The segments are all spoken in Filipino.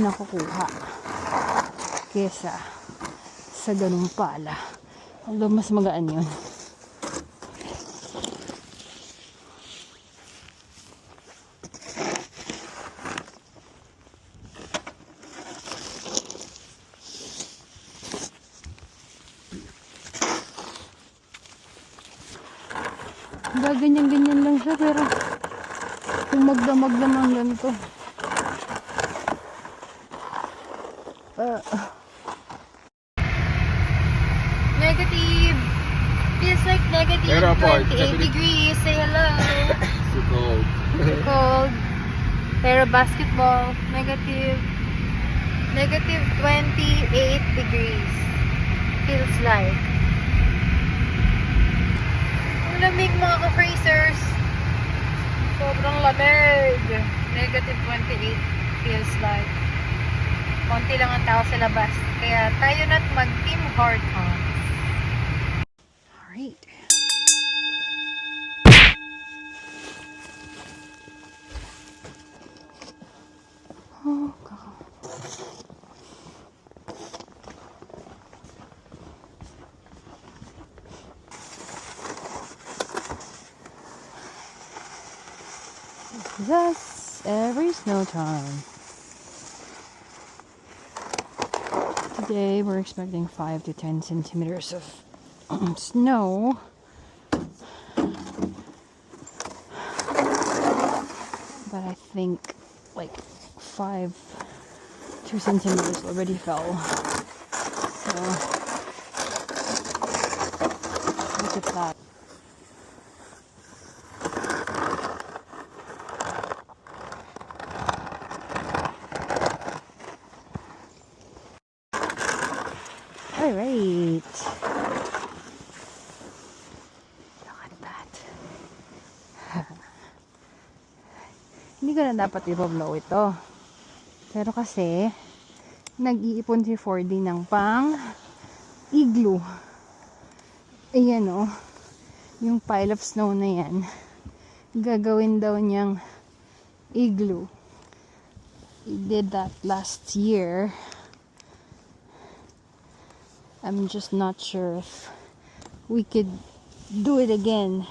nakukuha kesa sa ganung pala. Although mas magaan yun. Ganyan-ganyan lang siya, pero kung magdamag naman ganito. Negative. Feels like negative 28 degrees. Say hello. Too cold. Too cold. Pero basketball, negative 28 degrees. Feels like. Ang lamig mga ka-freezers. Sobrang lamig. Negative 28 feels like. Konti lang ang tao sa labas. Kaya tayo na't mag-team hard on. Alright. Oh, God. Thus, every snow time. Today, we're expecting 5 to 10 centimeters of snow. But I think like 2 centimeters already fell. So, look at that. Alright. Look at that. Hindi ko na dapat i-blow ito. Pero kasi, nag-iipon si 4D ng pang igloo. Ayan o. Yung pile of snow na yan. Gagawin daw niyang igloo. He did that last year. I'm just not sure if we could do it again.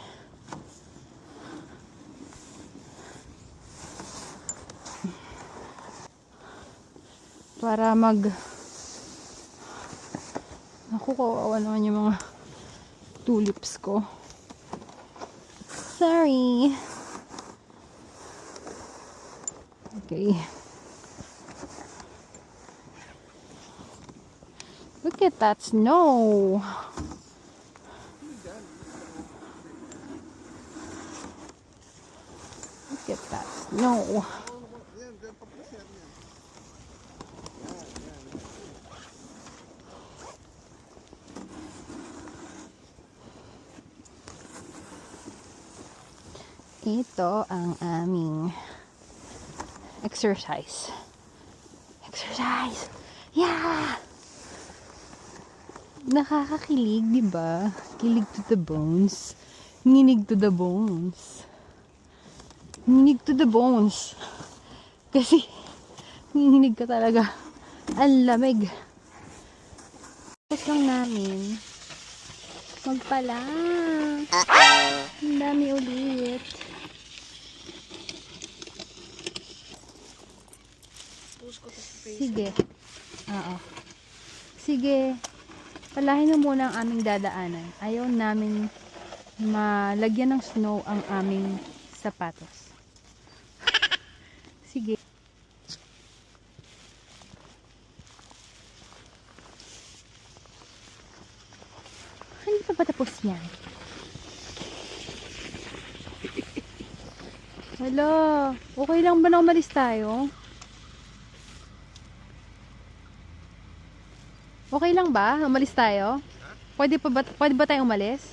Para Naku, kawawa naman yung mga tulips ko. Sorry. Okay. Look at that snow. Look at that snow. Ito ang aming exercise. Exercise! Yeah! Nakakakilig, di ba? Kilig to the bones. Nginig to the bones. Nginig to the bones. Kasi, nginig ka talaga. Ang lamig. Tapos lang namin magpala. Ang dami ulit. Sige. Oo. Sige. Palahin mo muna ang aming dadaanan. Ayaw namin malagyan ng snow ang aming sapatos. Sige. Hindi pa ba tapos yan? Hello. Okay lang ba na umalis tayo? Okay lang ba? Umalis tayo? Pwede ba tayong umalis?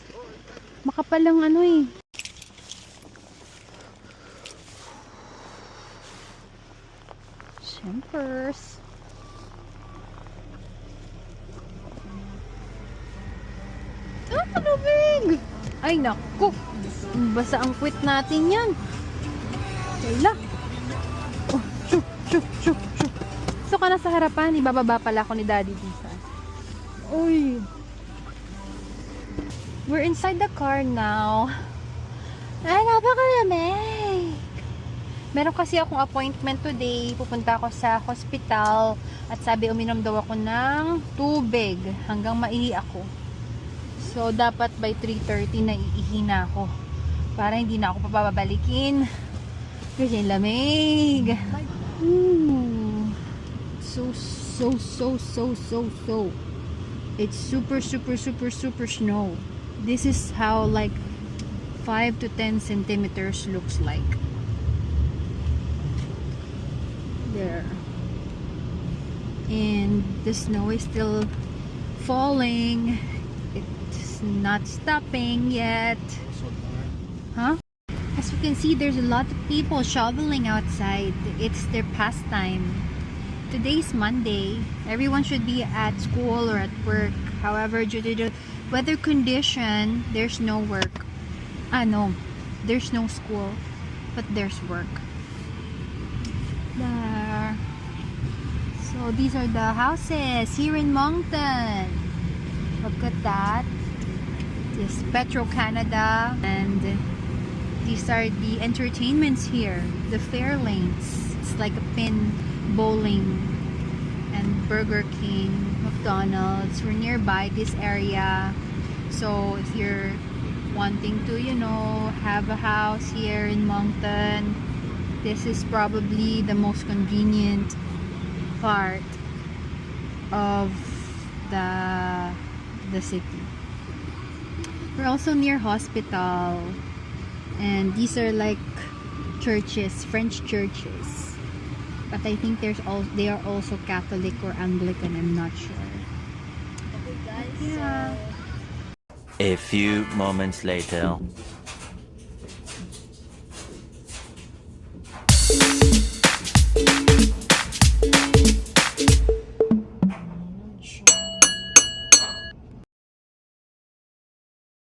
Makapal lang ano eh. Shimpers. Ah, malubig! Ay naku! Basa ang quit natin yan. Kayla. Oh, shoo, shoo, shoo, shoo. So Dito ka na sa harapan. Ibababa pala ako ni Daddy dito. Uy. We're inside the car now. Ay, napakalamig. Meron kasi akong appointment today. Pupunta ako sa hospital. At sabi, uminom daw ako ng tubig. Hanggang maihi ako. So, dapat by 3:30 na iihi na ako. Para hindi na ako papabalikin. Kasi lamig. Ooh. So. It's super snow. This is how like 5 to 10 centimeters looks like. There. And the snow is still falling. It's not stopping yet. Huh? As you can see, there's a lot of people shoveling outside. It's their pastime. Today's Monday. Everyone should be at school or at work. However, due to the weather condition, there's no work. No. There's no school. But there's work. There. So, these are the houses here in Moncton. Look at that. This is Petro-Canada. And these are the entertainments here. The fair lanes. It's like a pin bowling and Burger King, McDonald's. We're nearby this area. So if you're wanting to, have a house here in Moncton, this is probably the most convenient part of the city. We're also near hospital. And these are like churches, French churches. But I think they are also Catholic or Anglican, I'm not sure. Okay guys, Yeah. so A few moments later.